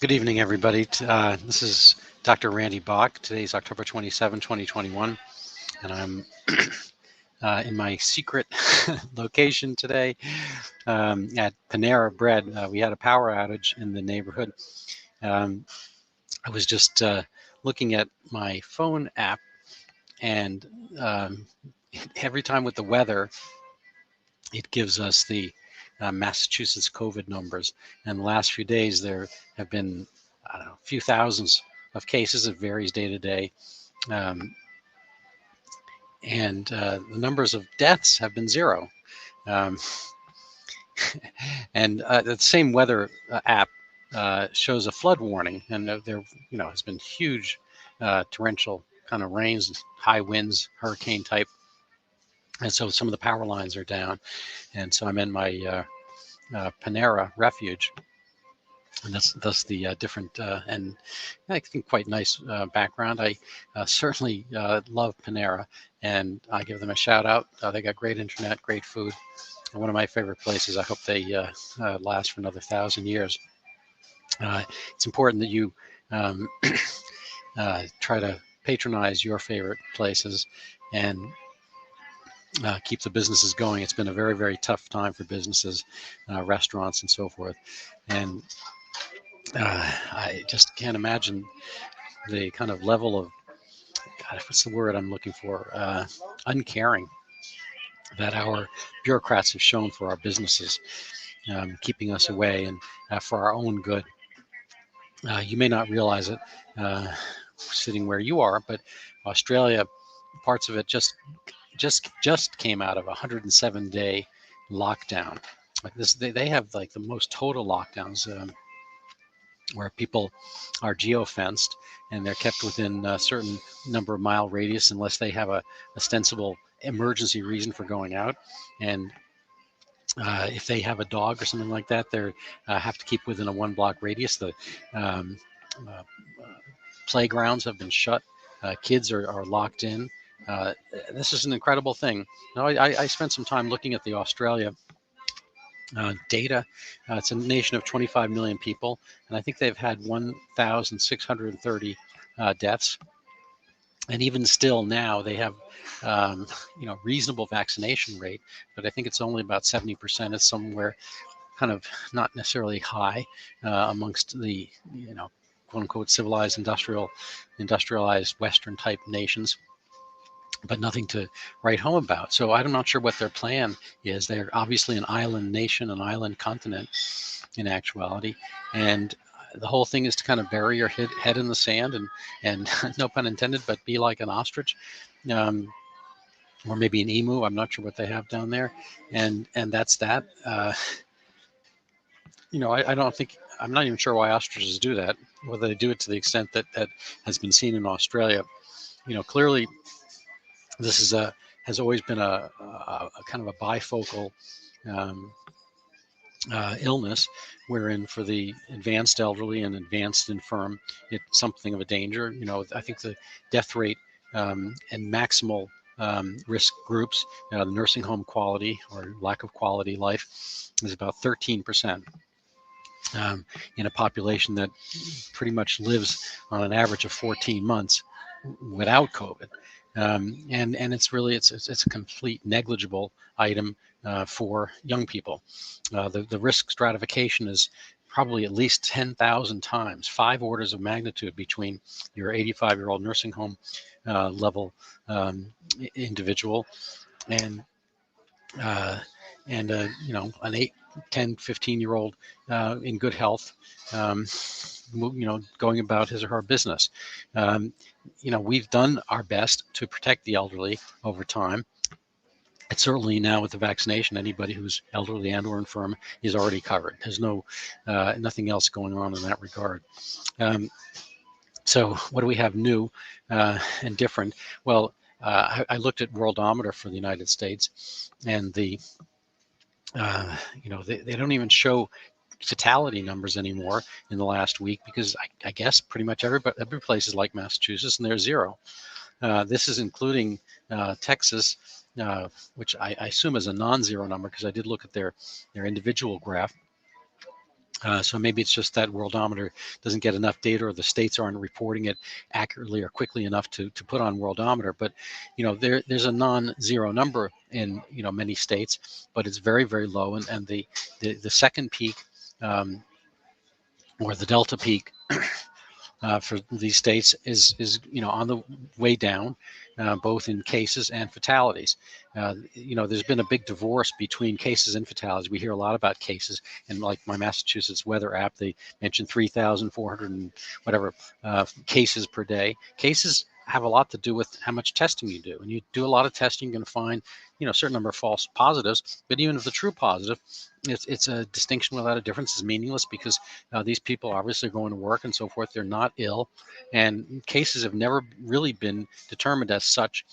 Good evening, everybody. This is Dr. Randy Bach. Today's October 27, 2021, and I'm in my secret location today at Panera Bread. We had a power outage in the neighborhood. I was just looking at my phone app, and every time with the weather, it gives us the Massachusetts COVID numbers. And the last few days, there have been, I don't know, a few thousands of cases. It varies day to day. And the numbers of deaths have been zero. And the same weather app shows a flood warning, and there, has been huge torrential kind of rains, high winds, hurricane type, and so some of the power lines are down. And so I'm in my Panera refuge, and that's the different and I think quite nice background. I certainly love Panera, and I give them a shout out. They got great internet, great food. One of my favorite places. I hope they last for another 1,000 years. It's important that you try to patronize your favorite places and keep the businesses going. It's been a very, very tough time for businesses, restaurants, and so forth. And I just can't imagine the kind of level of, God, what's the word I'm looking for? Uncaring that our bureaucrats have shown for our businesses, keeping us away and for our own good. You may not realize it sitting where you are, but Australia, parts of it just came out of a 107-day lockdown. Like this, they have like the most total lockdowns, where people are geofenced and they're kept within a certain number of mile radius unless they have a ostensible emergency reason for going out. And if they have a dog or something like that, they have to keep within a 1 block radius. The playgrounds have been shut. Kids are locked in. This is an incredible thing. Now, I spent some time looking at the Australia data. It's a nation of 25 million people, and I think they've had 1,630 deaths. And even still now, they have reasonable vaccination rate, but I think it's only about 70%. It's somewhere kind of not necessarily high amongst the quote unquote civilized industrialized Western type nations, but nothing to write home about. So I'm not sure what their plan is. They're obviously an island nation, an island continent in actuality. And the whole thing is to kind of bury your head in the sand and no pun intended, but be like an ostrich, or maybe an emu. I'm not sure what they have down there. And that's that. I don't think, I'm not even sure why ostriches do that, whether they do it to the extent that has been seen in Australia. Clearly, this is has always been a kind of a bifocal illness, wherein for the advanced elderly and advanced infirm, it's something of a danger. I think the death rate and maximal risk groups, the nursing home quality or lack of quality life, is about 13%. In a population that pretty much lives on an average of 14 months without COVID. And it's really, it's a complete negligible item for young people. The risk stratification is probably at least 10,000 times, 5 orders of magnitude between your 85-year-old nursing home level individual and an 8, 10, 15-year-old in good health, going about his or her business. We've done our best to protect the elderly over time. And certainly now with the vaccination, anybody who's elderly and or infirm is already covered. There's nothing else going on in that regard. So what do we have new and different? Well, I looked at Worldometer for the United States, and they don't even show fatality numbers anymore in the last week, because I guess pretty much every place is like Massachusetts, and they're zero. This is including Texas, which I assume is a non-zero number, because I did look at their individual graph. So maybe it's just that Worldometer doesn't get enough data, or the states aren't reporting it accurately or quickly enough to put on Worldometer. But there's a non-zero number in many states, but it's very, very low. And the second peak, or the delta peak, for these states is on the way down, both in cases and fatalities. There's been a big divorce between cases and fatalities. We hear a lot about cases, and like my Massachusetts weather app, they mentioned 3,400 and whatever cases per day. Cases have a lot to do with how much testing you do, and you do a lot of testing, you're going to find a certain number of false positives. But even if the true positive, it's a distinction without a difference, is meaningless, because these people obviously are going to work and so forth. They're not ill, and cases have never really been determined as such,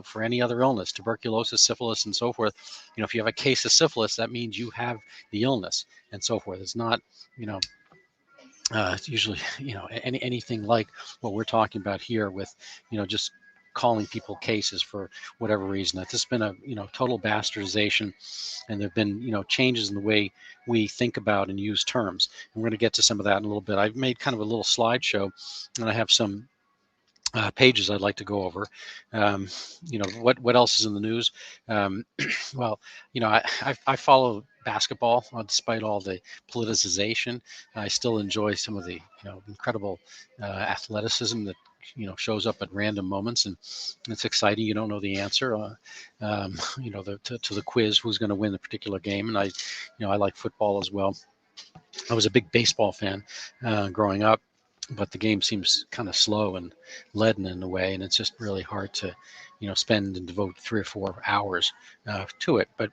for any other illness, tuberculosis, syphilis, and so forth. If you have a case of syphilis, that means you have the illness and so forth. It's not, it's usually, anything like what we're talking about here with, just calling people cases for whatever reason. That's just been a, total bastardization, and there've been, changes in the way we think about and use terms. And we're going to get to some of that in a little bit. I've made kind of a little slideshow, and I have some pages I'd like to go over. What else is in the news? Well, I follow basketball despite all the politicization. I still enjoy some of the incredible athleticism that shows up at random moments, and it's exciting. You don't know the answer, to the quiz, who's going to win the particular game. And I like football as well. I was a big baseball fan growing up, but the game seems kind of slow and leaden in a way, and it's just really hard to, spend and devote 3 or 4 hours to it. But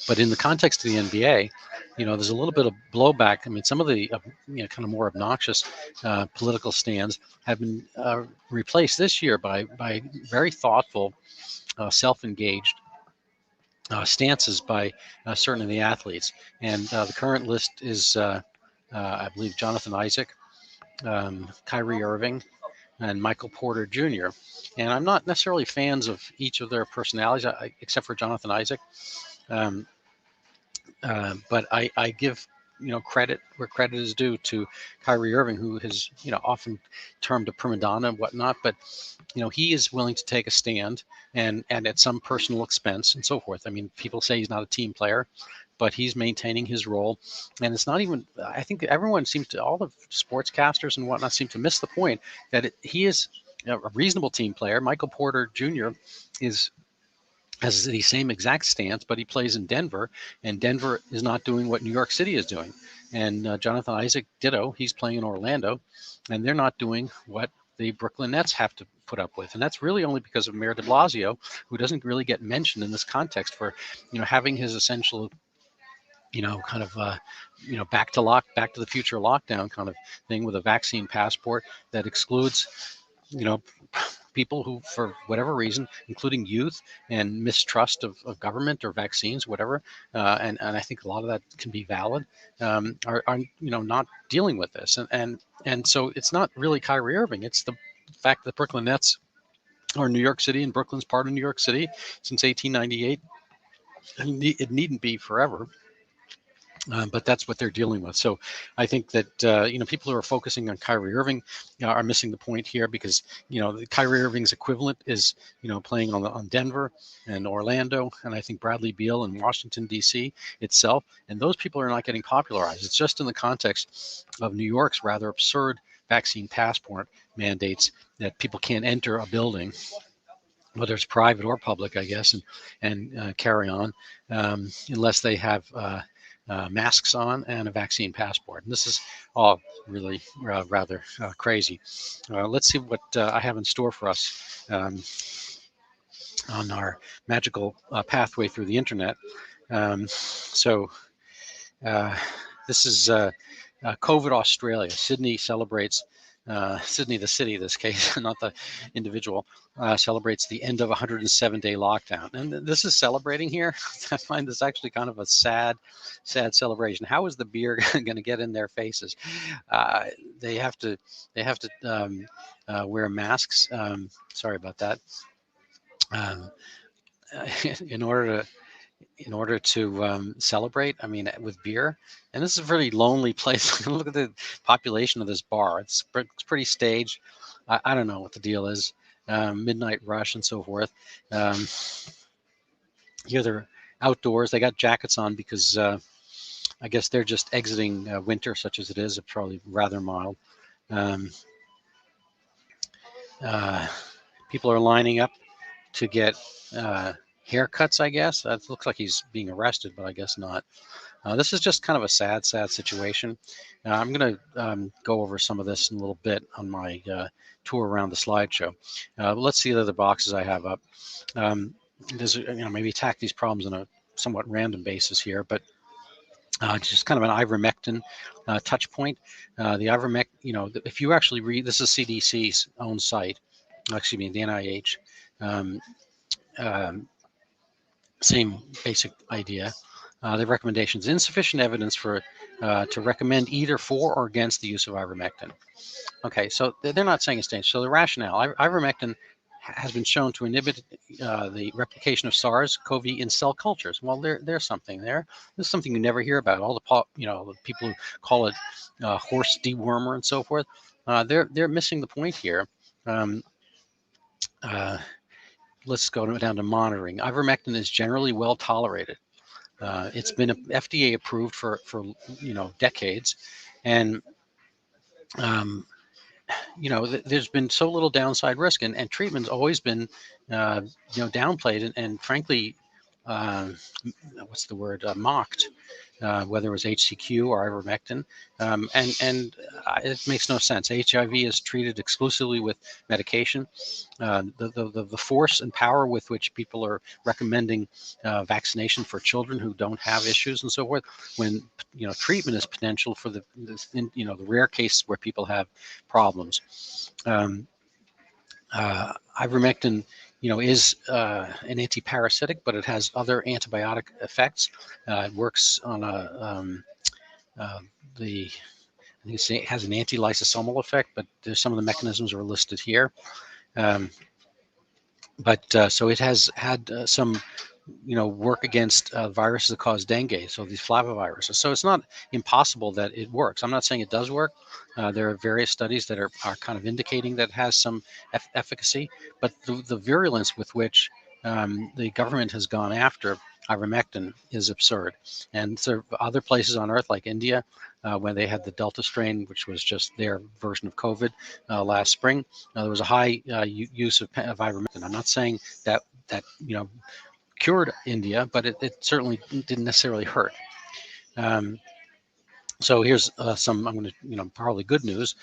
but in the context of the NBA, there's a little bit of blowback. I mean, some of the kind of more obnoxious political stands have been replaced this year by very thoughtful, self-engaged stances by certain of the athletes. And the current list is, I believe, Jonathan Isaac, Kyrie Irving, and Michael Porter Jr. And I'm not necessarily fans of each of their personalities, except for Jonathan Isaac. But I give credit where credit is due to Kyrie Irving, who has often termed a prima donna and whatnot, but he is willing to take a stand, and at some personal expense and so forth. I mean, people say he's not a team player, but he's maintaining his role. And it's not even, I think everyone seems to, all the sportscasters and whatnot seem to miss the point that he is a reasonable team player. Michael Porter Jr. has the same exact stance, but he plays in Denver, and Denver is not doing what New York City is doing. And Jonathan Isaac, ditto, he's playing in Orlando, and they're not doing what the Brooklyn Nets have to put up with. And that's really only because of Mayor de Blasio, who doesn't really get mentioned in this context for, having his essential, kind of, back to the future lockdown kind of thing with a vaccine passport that excludes, people who, for whatever reason, including youth and mistrust of government or vaccines, whatever, and I think a lot of that can be valid, are not dealing with this, and so it's not really Kyrie Irving. It's the fact that Brooklyn Nets are New York City, and Brooklyn's part of New York City since 1898. It needn't be forever. But that's what they're dealing with. So I think that people who are focusing on Kyrie Irving are missing the point here, because Kyrie Irving's equivalent is playing on Denver and Orlando, and I think Bradley Beal in Washington D.C. itself, and those people are not getting popularized. It's just in the context of New York's rather absurd vaccine passport mandates that people can't enter a building, whether it's private or public, I guess, and carry on unless they have masks on and a vaccine passport. And this is all really rather crazy. Let's see what I have in store for us on our magical pathway through the internet. So this is COVID Australia. Sydney celebrates, Sydney the city, this case, not the individual, celebrates the end of a 107-day lockdown. And this is celebrating here. I find this actually kind of a sad celebration. How is the beer going to get in their faces? They have to wear masks. Sorry about that. In order to in order to celebrate. I mean, with beer. And this is a really lonely place. Look at the population of this bar. It's pretty staged. I don't know what the deal is. Midnight rush and so forth. Um, Here they're outdoors. They got jackets on because I guess they're just exiting winter, such as it is. It's probably rather mild. Um, uh, People are lining up to get haircuts, I guess. That looks like he's being arrested, but I guess not. This is just kind of a sad situation. I'm going to go over some of this in a little bit on my tour around the slideshow. Let's see the other boxes I have up. There's, maybe attack these problems on a somewhat random basis here, but just kind of an ivermectin touch point. The ivermectin, if you actually read, this is CDC's own site, excuse me, the NIH. Um, um, Same basic idea. The recommendations: insufficient evidence to recommend either for or against the use of ivermectin. Okay, so they're not saying it's dangerous. So the rationale: ivermectin has been shown to inhibit the replication of SARS-CoV in cell cultures. Well, there's something there. This is something you never hear about. All the people who call it horse dewormer and so forth. They're missing the point here. Um, let's go down to monitoring. Ivermectin is generally well tolerated. It's been FDA approved for decades, and there's been so little downside risk, and treatment's always been downplayed and frankly, what's the word, mocked. Whether it was HCQ or ivermectin, and it makes no sense. HIV is treated exclusively with medication. The force and power with which people are recommending vaccination for children who don't have issues and so forth, when treatment is potential for the rare cases where people have problems. Ivermectin, is an antiparasitic, but it has other antibiotic effects. It works on I think it has an anti-lysosomal effect, but there's some of the mechanisms are listed here. So it has had some work against viruses that cause dengue, so these flaviviruses. So it's not impossible that it works. I'm not saying it does work. There are various studies that are kind of indicating that it has some efficacy, but the virulence with which the government has gone after ivermectin is absurd. And so other places on Earth, like India, when they had the Delta strain, which was just their version of COVID last spring, there was a high use of ivermectin. I'm not saying that cured India, but it certainly didn't necessarily hurt. So here's some, I'm going to, probably good news.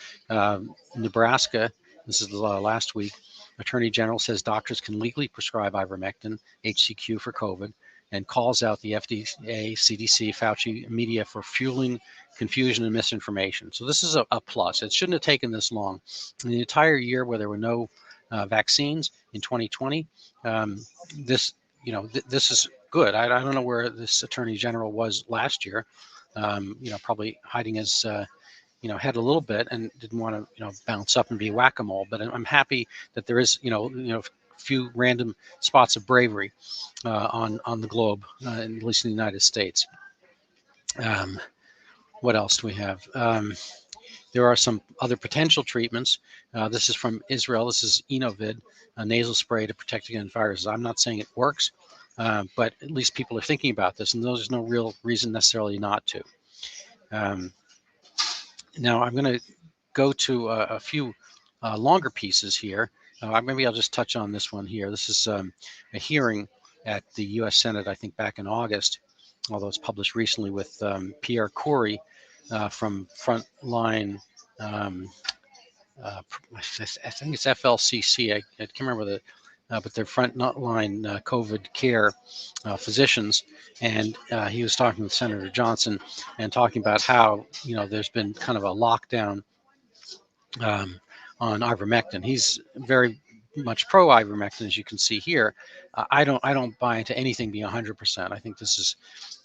Nebraska, this is last week, Attorney General says doctors can legally prescribe ivermectin, HCQ, for COVID, and calls out the FDA, CDC, Fauci, media for fueling confusion and misinformation. So this is a plus. It shouldn't have taken this long. In the entire year where there were no vaccines in 2020, this is good. I don't know where this Attorney General was last year. Probably hiding his head a little bit and didn't want to bounce up and be whack-a-mole. But I'm happy that there is a few random spots of bravery on the globe, at least in the United States. What else do we have? There are some other potential treatments. This is from Israel. This is Enovid, a nasal spray to protect against viruses. I'm not saying it works, but at least people are thinking about this, and there's no real reason necessarily not to. Now I'm going to go to a few longer pieces here. Maybe I'll just touch on this one here. This is a hearing at the U.S. Senate, I think back in August, although it's published recently, with Pierre Corey from Frontline. I think it's FLCC. I can't remember but they're Frontline COVID care physicians, and he was talking with Senator Johnson and talking about how there's been kind of a lockdown on ivermectin. He's very much pro ivermectin, as you can see here. I don't buy into anything being 100%. I think this is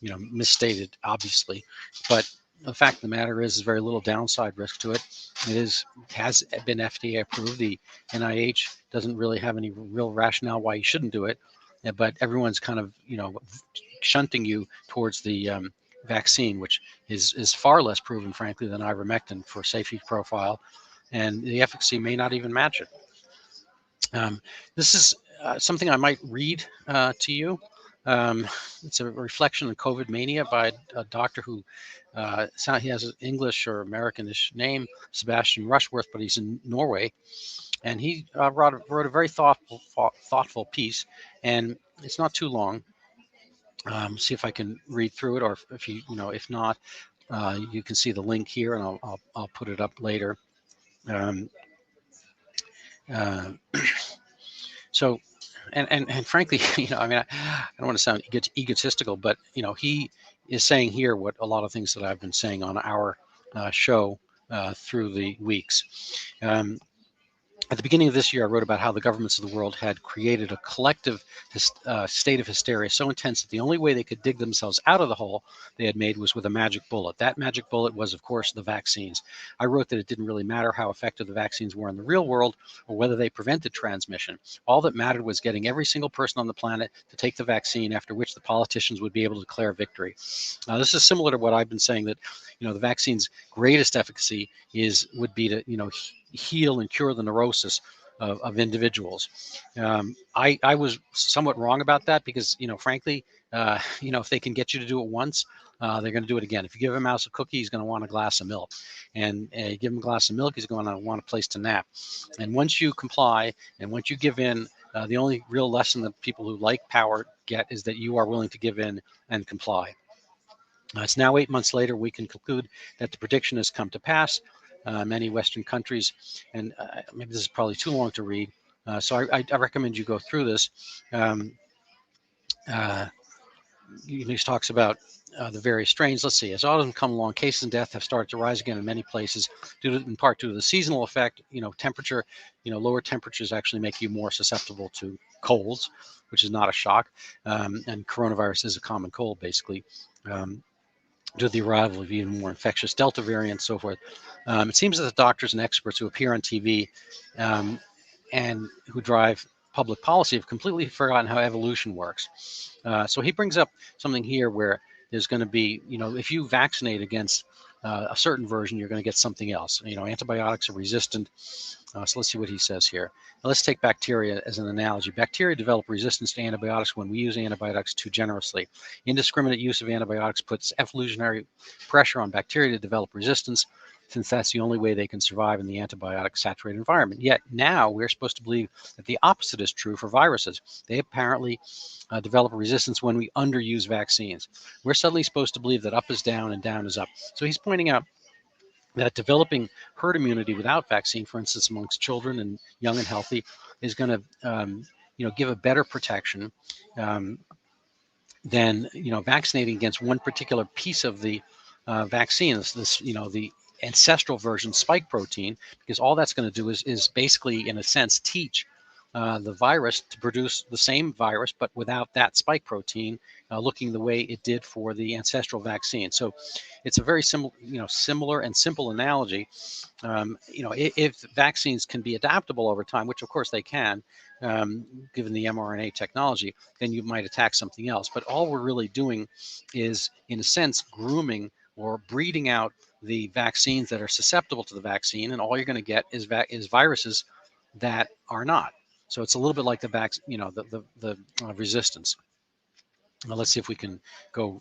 misstated, obviously, but the fact of the matter is very little downside risk to it. It has been FDA approved. The NIH doesn't really have any real rationale why you shouldn't do it. but everyone's kind of, shunting you towards the vaccine, which is far less proven, frankly, than ivermectin for safety profile, and the efficacy may not even match it. This is something I might read to you. It's a reflection on COVID mania by a doctor who he has an English or Americanish name, Sebastian Rushworth, but he's in Norway, and he wrote a very thoughtful piece, and it's not too long. See if I can read through it, or if if not, you can see the link here, and I'll put it up later. Um, uh, so, and frankly, I mean, I don't want to sound egotistical, but he is saying here what a lot of things that I've been saying on our show through the weeks. At the beginning of this year, I wrote about how the governments of the world had created a collective state of hysteria so intense that the only way they could dig themselves out of the hole they had made was with a magic bullet. That magic bullet was, of course, the vaccines. I wrote that it didn't really matter how effective the vaccines were in the real world or whether they prevented transmission. All that mattered was getting every single person on the planet to take the vaccine, after which the politicians would be able to declare victory. Now, this is similar to what I've been saying, that the vaccine's greatest efficacy would be to heal and cure the neurosis of individuals. I was somewhat wrong about that because, frankly, if they can get you to do it once, they're going to do it again. If you give a mouse a cookie, he's going to want a glass of milk. And you give him a glass of milk, he's going to want a place to nap. And once you comply and once you give in, the only real lesson that people who like power get is that you are willing to give in and comply. It's now 8 months later. We can conclude that the prediction has come to pass. Many Western countries, and maybe this is probably too long to read, so I recommend you go through this. He talks about the various strains. Let's see. As autumn come along, cases and death have started to rise again in many places, in part due to the seasonal effect. Temperature, lower temperatures actually make you more susceptible to colds, which is not a shock. And coronavirus is a common cold, basically. Due to the arrival of even more infectious Delta variants, so forth. It seems that the doctors and experts who appear on TV and who drive public policy have completely forgotten how evolution works. So he brings up something here where there's going to be, if you vaccinate against a certain version, you're going to get something else. Antibiotics are resistant. So let's see what he says here. Now, let's take bacteria as an analogy. Bacteria develop resistance to antibiotics when we use antibiotics too generously. Indiscriminate use of antibiotics puts evolutionary pressure on bacteria to develop resistance, since that's the only way they can survive in the antibiotic-saturated environment. Yet now we're supposed to believe that the opposite is true for viruses. They apparently develop a resistance when we underuse vaccines. We're suddenly supposed to believe that up is down and down is up. So he's pointing out that developing herd immunity without vaccine, for instance, amongst children and young and healthy, is going to give a better protection than vaccinating against one particular piece of the vaccine. The ancestral version spike protein, because all that's going to do is basically, in a sense, teach the virus to produce the same virus, but without that spike protein looking the way it did for the ancestral vaccine. So it's a very similar and simple analogy. If vaccines can be adaptable over time, which of course they can, given the mRNA technology, then you might attack something else. But all we're really doing is, in a sense, grooming or breeding out the vaccines that are susceptible to the vaccine, and all you're going to get is viruses that are not. So it's a little bit like the resistance. Now let's see if we can go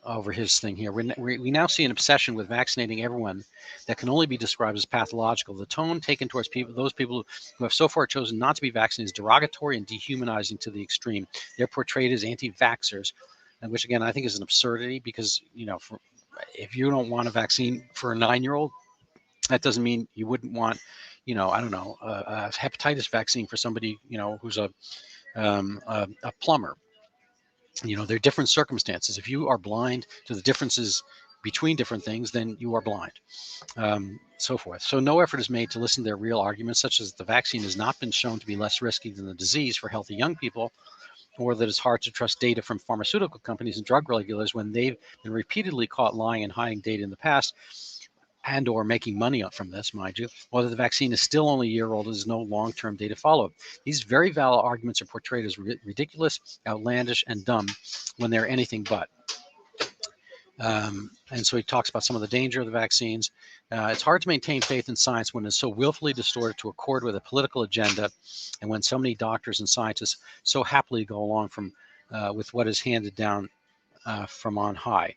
over his thing here. We now see an obsession with vaccinating everyone that can only be described as pathological. The tone taken towards those people who have so far chosen not to be vaccinated is derogatory and dehumanizing to the extreme. They're portrayed as anti-vaxxers, which again I think is an absurdity, because if you don't want a vaccine for a 9-year-old, that doesn't mean you wouldn't want, I don't know, a hepatitis vaccine for somebody, who's a plumber. There are different circumstances. If you are blind to the differences between different things, then you are blind, so forth. So no effort is made to listen to their real arguments, such as the vaccine has not been shown to be less risky than the disease for healthy young people, or that it's hard to trust data from pharmaceutical companies and drug regulators when they've been repeatedly caught lying and hiding data in the past. and or making money from this, mind you, whether the vaccine is still only a year old, there's no long-term data follow-up. These very valid arguments are portrayed as ridiculous, outlandish, and dumb when they're anything but. And so he talks about some of the danger of the vaccines. It's hard to maintain faith in science when it's so willfully distorted to accord with a political agenda, and when so many doctors and scientists so happily go along with what is handed down from on high.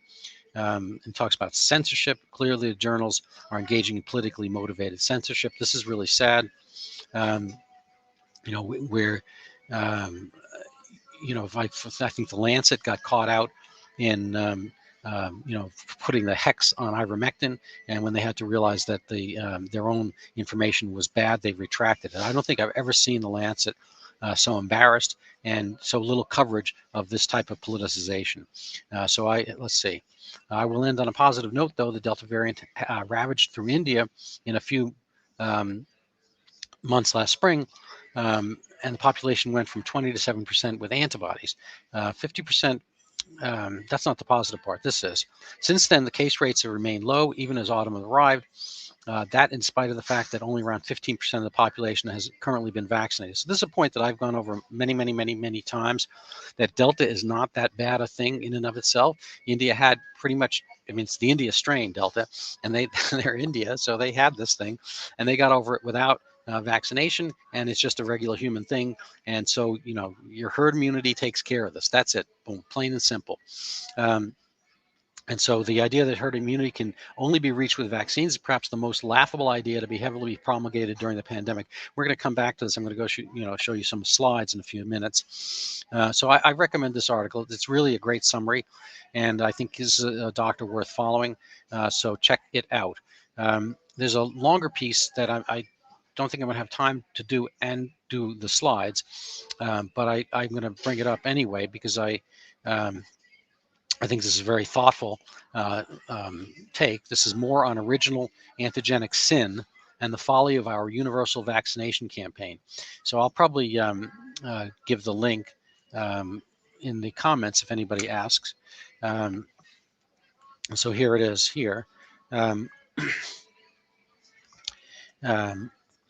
And talks about censorship. Clearly, the journals are engaging in politically motivated censorship. This is really sad. Where I think the Lancet got caught out in putting the hex on ivermectin, and when they had to realize that their own information was bad, they retracted it. I don't think I've ever seen the Lancet so embarrassed and so little coverage of this type of politicization. Let's see. I will end on a positive note, though. The Delta variant ravaged through India in a few months last spring, and the population went from 20 to 7% with antibodies. 50%, that's not the positive part. This is. Since then, the case rates have remained low, even as autumn arrived. That in spite of the fact that only around 15% of the population has currently been vaccinated. So this is a point that I've gone over many times, that Delta is not that bad a thing in and of itself. India had pretty much, it's the India strain, Delta, and they're India, so they had this thing, and they got over it without vaccination, and it's just a regular human thing. And so, your herd immunity takes care of this. That's it. Boom, plain and simple. And so the idea that herd immunity can only be reached with vaccines is perhaps the most laughable idea to be heavily promulgated during the pandemic. We're going to come back to this. I'm going to go show you some slides in a few minutes. So I recommend this article. It's really a great summary, and I think this is a doctor worth following. So check it out. There's a longer piece that I don't think I'm going to have time to do the slides, but I'm going to bring it up anyway because I think this is a very thoughtful take. This is more on original antigenic sin and the folly of our universal vaccination campaign. So I'll probably give the link in the comments if anybody asks. So here it is here.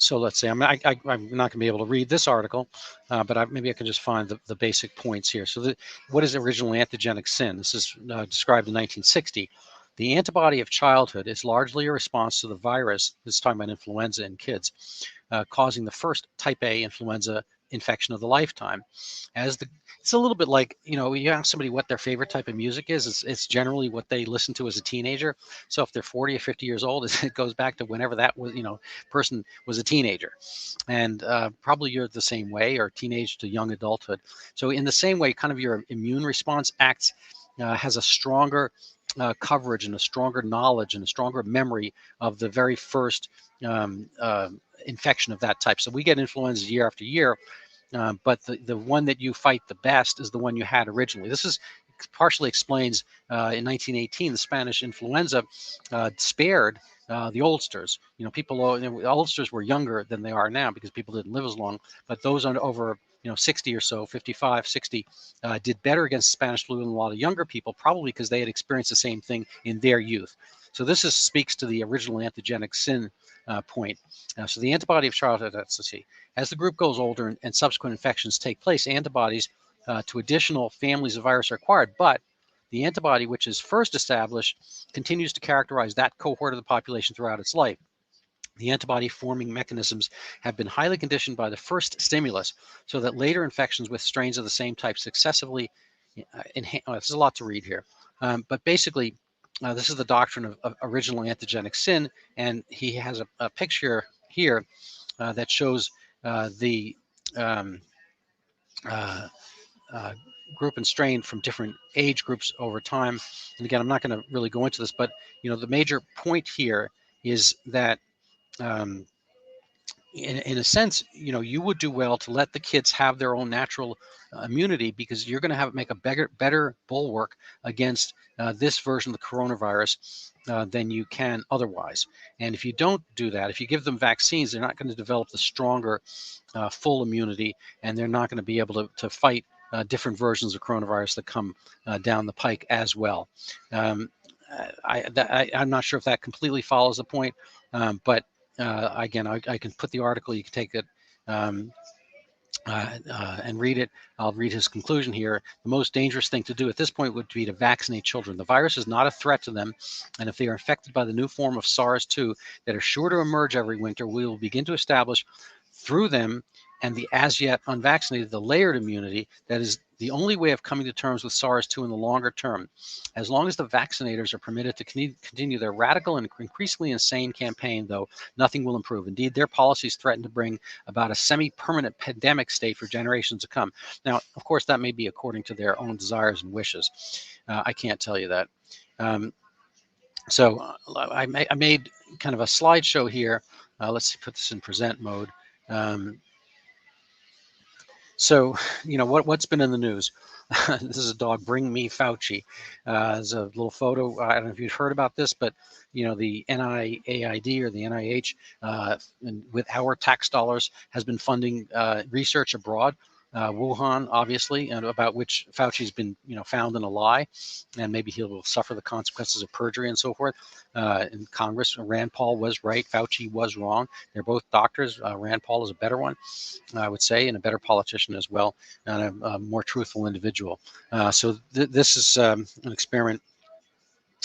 So let's say I'm not going to be able to read this article, but maybe I can just find the basic points here. So what is original antigenic sin? This is described in 1960. The antibody of childhood is largely a response to the virus, this is talking about influenza in kids, causing the first type A influenza infection of the lifetime. It's a little bit like, you ask somebody what their favorite type of music is, it's generally what they listen to as a teenager. So if they're 40 or 50 years old, it goes back to whenever that was, person was a teenager. And probably you're the same way, or teenage to young adulthood. So in the same way, kind of your immune response has a stronger coverage and a stronger knowledge and a stronger memory of the very first infection of that type. So we get influenza year after year, but the one that you fight the best is the one you had originally. This partially explains in 1918 the Spanish influenza spared the oldsters. The oldsters were younger than they are now because people didn't live as long, but those over 60 or so, 55, 60, did better against Spanish flu than a lot of younger people, probably because they had experienced the same thing in their youth. So this speaks to the original antigenic sin point. So the antibody of childhood, let's see, as the group goes older and subsequent infections take place, antibodies to additional families of virus are acquired, but the antibody which is first established continues to characterize that cohort of the population throughout its life. The antibody forming mechanisms have been highly conditioned by the first stimulus so that later infections with strains of the same type successively enhance. There's a lot to read here. But basically, this is the doctrine of original antigenic sin, and he has a picture here that shows the group and strain from different age groups over time. And again, I'm not going to really go into this, but the major point here is that in a sense, you would do well to let the kids have their own natural immunity, because you're going to make a better bulwark against this version of the coronavirus than you can otherwise. And if you don't do that, if you give them vaccines, they're not going to develop the stronger full immunity, and they're not going to be able to fight different versions of coronavirus that come down the pike as well. I'm not sure if that completely follows the point, but again, I can put the article. You can take it. Um, and read it. I'll read his conclusion here. The most dangerous thing to do at this point would be to vaccinate children. The virus is not a threat to them, and if they are infected by the new form of SARS-2 that are sure to emerge every winter, we will begin to establish through them and the as yet unvaccinated the layered immunity that is the only way of coming to terms with SARS-2 in the longer term. As long as the vaccinators are permitted to continue their radical and increasingly insane campaign, though, nothing will improve. Indeed, their policies threaten to bring about a semi-permanent pandemic state for generations to come. Now, of course, that may be according to their own desires and wishes. I can't tell you that. I made kind of a slideshow here. Let's put this in present mode. So, what's been in the news? This is a dog, Bring Me Fauci. There's a little photo. I don't know if you've heard about this, but, the NIAID or the NIH, with our tax dollars, has been funding research abroad. Wuhan, obviously, and about which Fauci's been, found in a lie, and maybe he will suffer the consequences of perjury and so forth. In Congress, Rand Paul was right, Fauci was wrong. They're both doctors. Rand Paul is a better one, I would say, and a better politician as well, and a more truthful individual. This is an experiment.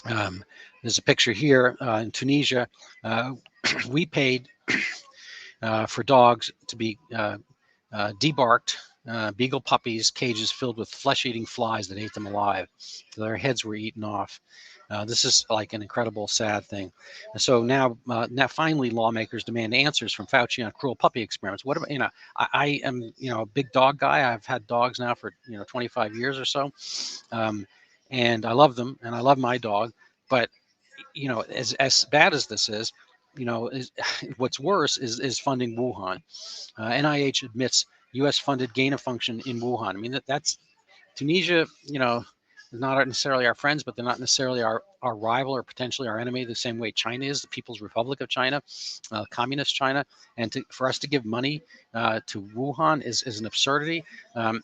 There's a picture here in Tunisia. We paid for dogs to be debarked, beagle puppies, cages filled with flesh-eating flies that ate them alive. Their heads were eaten off. This is like an incredible, sad thing. So now finally, lawmakers demand answers from Fauci on cruel puppy experiments. What about, I am, a big dog guy. I've had dogs now for, 25 years or so. And I love them, and I love my dog. But, as bad as this is, what's worse is funding Wuhan. NIH admits U.S. funded gain of function in Wuhan. I mean, that's Tunisia, is not necessarily our friends, but they're not necessarily our rival or potentially our enemy, the same way China is, the People's Republic of China, communist China. And for us to give money to Wuhan is an absurdity.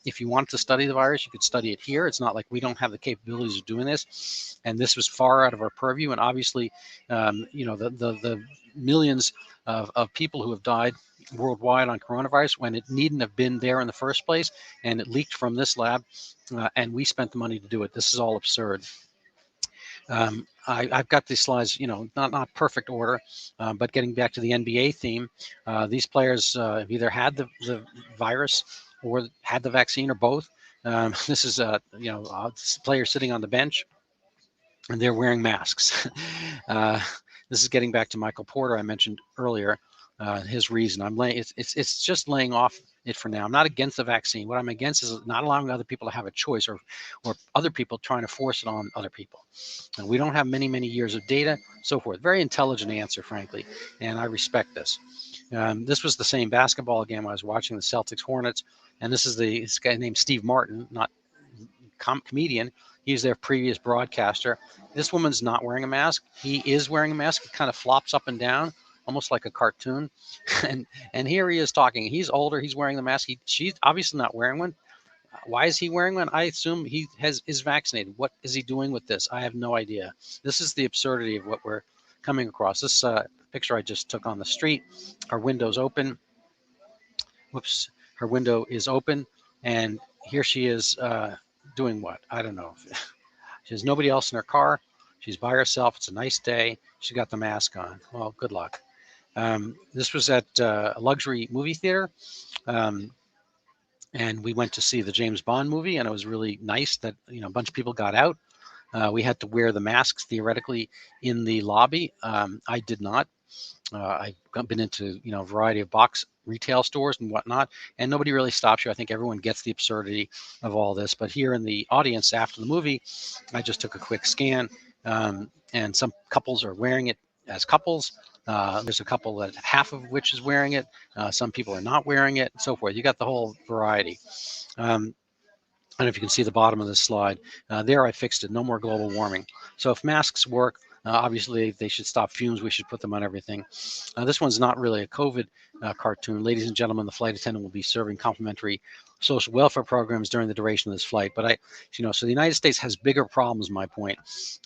If you wanted to study the virus, you could study it here. It's not like we don't have the capabilities of doing this. And this was far out of our purview. And obviously, the millions of people who have died worldwide on coronavirus when it needn't have been there in the first place, and it leaked from this lab, and we spent the money to do it. This is all absurd. I've got these slides, not perfect order, but getting back to the NBA theme, these players have either had the virus or had the vaccine or both. This is players sitting on the bench, and they're wearing masks. This is getting back to Michael Porter I mentioned earlier. His reason. It's just laying off it for now. I'm not against the vaccine. What I'm against is not allowing other people to have a choice, or other people trying to force it on other people. And we don't have many years of data, so forth. Very intelligent answer, frankly, and I respect this. This was the same basketball game I was watching, the Celtics Hornets, and this is this guy named Steve Martin, not comedian. He's their previous broadcaster. This woman's not wearing a mask. He is wearing a mask. It kind of flops up and down, almost like a cartoon. And here he is talking. He's older. He's wearing the mask. She's obviously not wearing one. Why is he wearing one? I assume he is vaccinated. What is he doing with this? I have no idea. This is the absurdity of what we're coming across. This picture I just took on the street. Her window's open. Whoops. Her window is open, and here she is doing what? I don't know. She has nobody else in her car. She's by herself. It's a nice day. She's got the mask on. Well, good luck. This was at a luxury movie theater, and we went to see the James Bond movie, and it was really nice that a bunch of people got out. We had to wear the masks theoretically in the lobby. I did not. I've been into a variety of box retail stores and whatnot, and nobody really stops you. I think everyone gets the absurdity of all this. But here in the audience after the movie, I just took a quick scan, and some couples are wearing it as couples. There's a couple that half of which is wearing it. Some people are not wearing it, and so forth. You got the whole variety. I don't know if you can see the bottom of this slide. There I fixed it. No more global warming. So if masks work, Obviously, they should stop fumes. We should put them on everything. This one's not really a COVID cartoon. Ladies and gentlemen, the flight attendant will be serving complimentary social welfare programs during the duration of this flight. But so the United States has bigger problems, my point,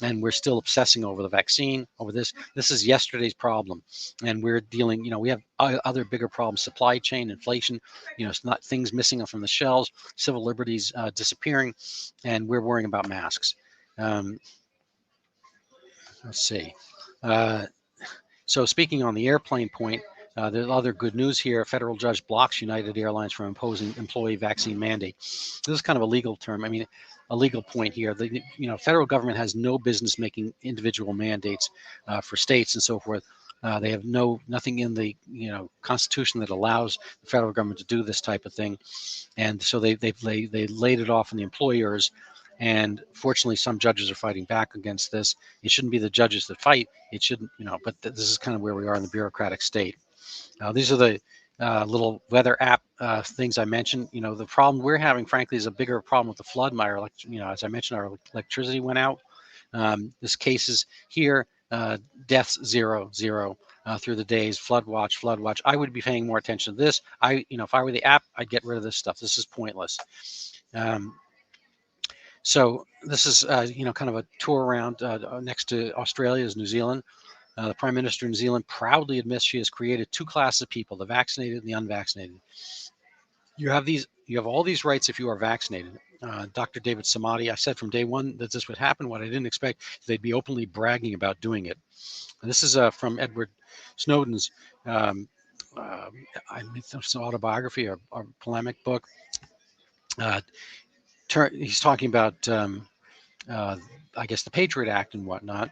and we're still obsessing over the vaccine, over this. This is yesterday's problem, and we're dealing, we have other bigger problems: supply chain, inflation, it's not things missing from the shelves, civil liberties disappearing, and we're worrying about masks. Let's see. Uh, so speaking on the airplane point, there's other good news here. A federal judge blocks United Airlines from imposing employee vaccine mandate. This is kind of a legal term. I mean, a legal point here. The federal government has no business making individual mandates for states and so forth. They have nothing in the Constitution that allows the federal government to do this type of thing, and so they laid it off on the employers. And fortunately, some judges are fighting back against this. It shouldn't be the judges that fight. It shouldn't, but this is kind of where we are in the bureaucratic state. These are the little weather app things I mentioned. The problem we're having, frankly, is a bigger problem with the flood. As I mentioned, our electricity went out. This case is here. Deaths 0 through the days. Flood watch. I would be paying more attention to this. If I were the app, I'd get rid of this stuff. This is pointless. So this is, kind of a tour around next to Australia is New Zealand. The Prime Minister of New Zealand proudly admits she has created two classes of people, the vaccinated and the unvaccinated. You have all these rights if you are vaccinated. Dr. David Samadi, I said from day one that this would happen. What I didn't expect, they'd be openly bragging about doing it. And this is from Edward Snowden's autobiography or polemic book. He's talking about I guess the Patriot Act and whatnot,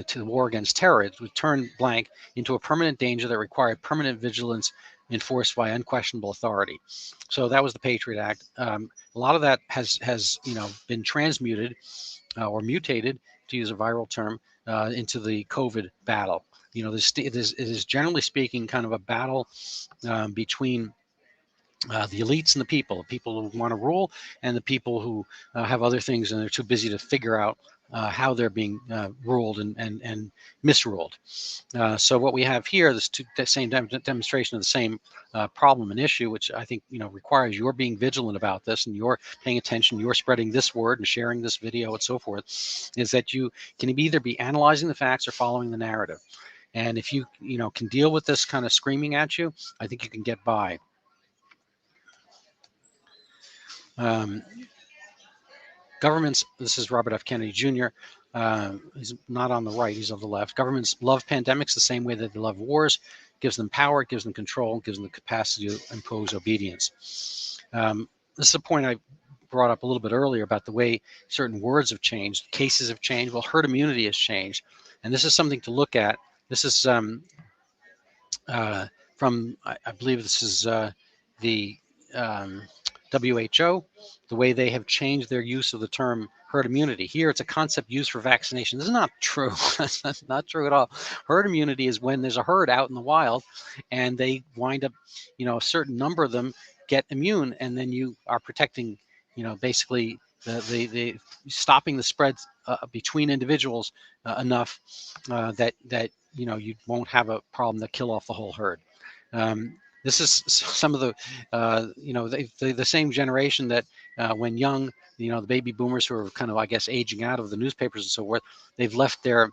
to the war against terror. It would turn blank into a permanent danger that required permanent vigilance enforced by unquestionable authority. So that was the Patriot Act. A lot of that has been transmuted or mutated, to use a viral term, into the COVID battle. It is generally speaking kind of a battle between the elites and the people who want to rule, and the people who have other things and they're too busy to figure out how they're being ruled and misruled. So what we have here, the same demonstration of the same problem and issue, which I think requires your being vigilant about this, and you're paying attention, you're spreading this word and sharing this video and so forth, is that you can either be analyzing the facts or following the narrative. And if you can deal with this kind of screaming at you, I think you can get by. Governments, this is Robert F. Kennedy Jr., he's not on the right, he's on the left. Governments love pandemics the same way that they love wars. It gives them power, it gives them control, it gives them the capacity to impose obedience. This is a point I brought up a little bit earlier about the way certain words have changed, cases have changed. Well, herd immunity has changed. And this is something to look at. This is from, I believe this is the WHO, the way they have changed their use of the term herd immunity. Here, it's a concept used for vaccination. This is not true. That's not true at all. Herd immunity is when there's a herd out in the wild, and they wind up, a certain number of them get immune, and then you are protecting, basically the stopping the spread between individuals enough that you won't have a problem that kill off the whole herd. This is some of the, the same generation that when young, the baby boomers who are kind of, I guess, aging out of the newspapers and so forth, they've left their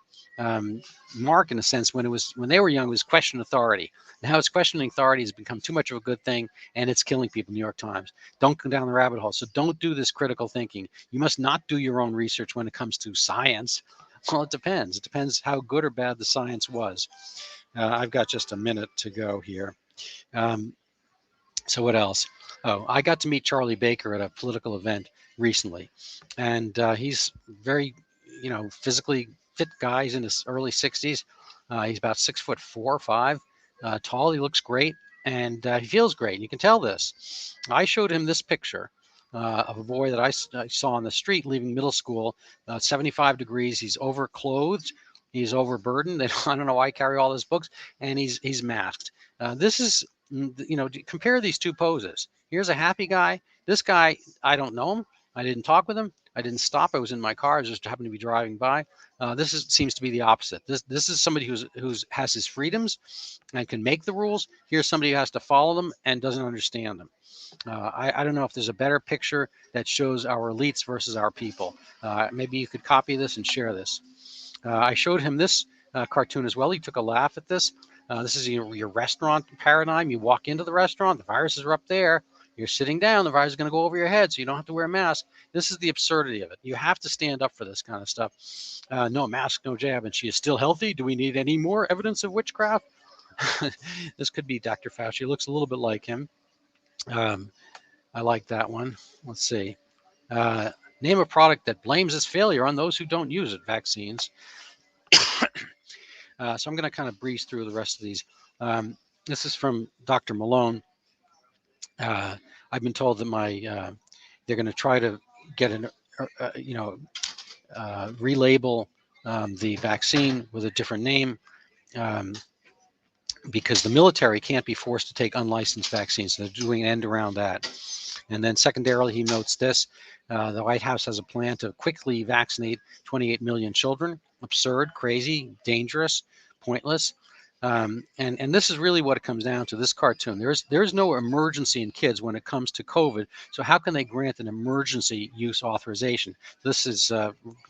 mark in a sense. When they were young, it was question authority. Now it's questioning authority has become too much of a good thing, and it's killing people. New York Times. Don't go down the rabbit hole. So don't do this critical thinking. You must not do your own research when it comes to science. Well, it depends. It depends how good or bad the science was. I've got just a minute to go here. So what else? Oh, I got to meet Charlie Baker at a political event recently, and he's very, physically fit guy. He's in his early 60s. He's about 6'4" or 5", tall. He looks great, and he feels great. You can tell this. I showed him this picture of a boy that I saw on the street leaving middle school, 75 degrees. He's overclothed. He's overburdened. I don't know why I carry all his books, and he's masked. This is, compare these two poses. Here's a happy guy. This guy, I don't know him. I didn't talk with him, I didn't stop. I was in my car. I just happened to be driving by. Seems to be the opposite. This is somebody who's has his freedoms and can make the rules. Here's somebody who has to follow them and doesn't understand them. I don't know if there's a better picture that shows our elites versus our people. Maybe you could copy this and share this. I showed him this cartoon as well. He took a laugh at this. This is your restaurant paradigm. You walk into the restaurant, the viruses are up there. You're sitting down, the virus is going to go over your head, so you don't have to wear a mask. This is the absurdity of it. You have to stand up for this kind of stuff. No mask, no jab, and she is still healthy. Do we need any more evidence of witchcraft? This could be Dr. Fauci. It looks a little bit like him. I like that one. Let's see. Name a product that blames its failure on those who don't use it. Vaccines. So I'm going to kind of breeze through the rest of these. This is from Dr. Malone. I've been told that they're going to try to get relabel the vaccine with a different name. Because the military can't be forced to take unlicensed vaccines. So they're doing an end around that. And then secondarily, he notes this, the White House has a plan to quickly vaccinate 28 million children. Absurd, crazy, dangerous, pointless. And this is really what it comes down to, this cartoon. There's no emergency in kids when it comes to COVID. So how can they grant an emergency use authorization? This is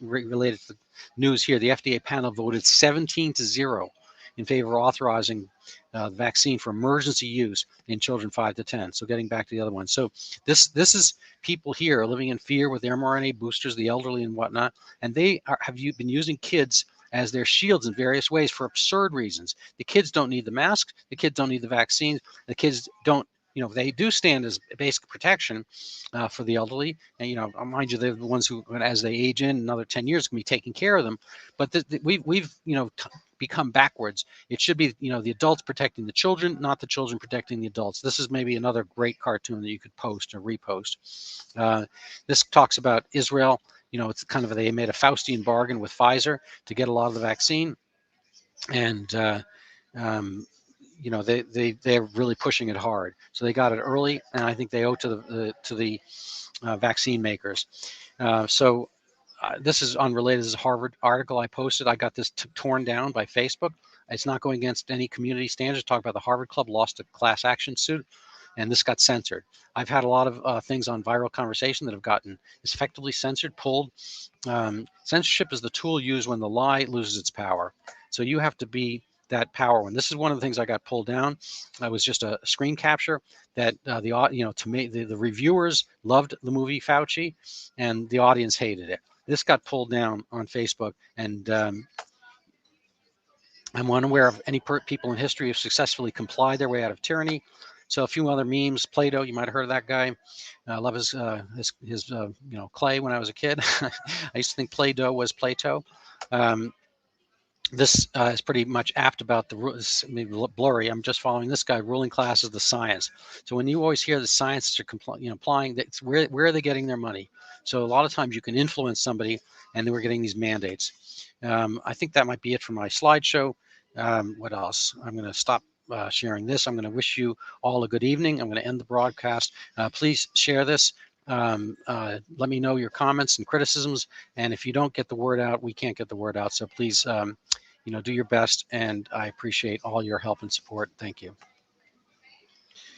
related to the news here. The FDA panel voted 17-0 in favor of authorizing vaccine for emergency use in children 5 to 10. So getting back to the other one. So this is people here living in fear with mRNA boosters, the elderly and whatnot, and they have been using kids as their shields in various ways for absurd reasons. The kids don't need the masks. The kids don't need the vaccines. The kids don't, they do stand as basic protection for the elderly. And, mind you, they're the ones who, as they age in another 10 years, can be taking care of them. But we've become backwards. It should be, the adults protecting the children, not the children protecting the adults. This is maybe another great cartoon that you could post or repost. This talks about Israel. It's kind of, they made a Faustian bargain with Pfizer to get a lot of the vaccine. And, they're really pushing it hard. So they got it early, and I think they owe to the vaccine makers. This is unrelated. This is a Harvard article I posted. I got this torn down by Facebook. It's not going against any community standards. Talk about the Harvard Club lost a class action suit, and this got censored. I've had a lot of things on Viral Conversation that have gotten effectively censored, pulled. Censorship is the tool used when the lie loses its power. So you have to be that power one. This is one of the things I got pulled down. It was just a screen capture that the reviewers loved the movie Fauci, and the audience hated it. This got pulled down on Facebook, and I'm unaware of any people in history who have successfully complied their way out of tyranny. So a few other memes. Plato, you might have heard of that guy. I love his clay when I was a kid. I used to think Play-Doh was Plato. This is pretty much apt about maybe blurry. I'm just following this guy. Ruling class is the science. So when you always hear the scientists are applying, that's where are they getting their money? So a lot of times you can influence somebody, and then we're getting these mandates. I think that might be it for my slideshow. What else? I'm going to stop sharing this. I'm going to wish you all a good evening. I'm going to end the broadcast. Please share this. Let me know your comments and criticisms. And if you don't get the word out, we can't get the word out. So please, do your best. And I appreciate all your help and support. Thank you.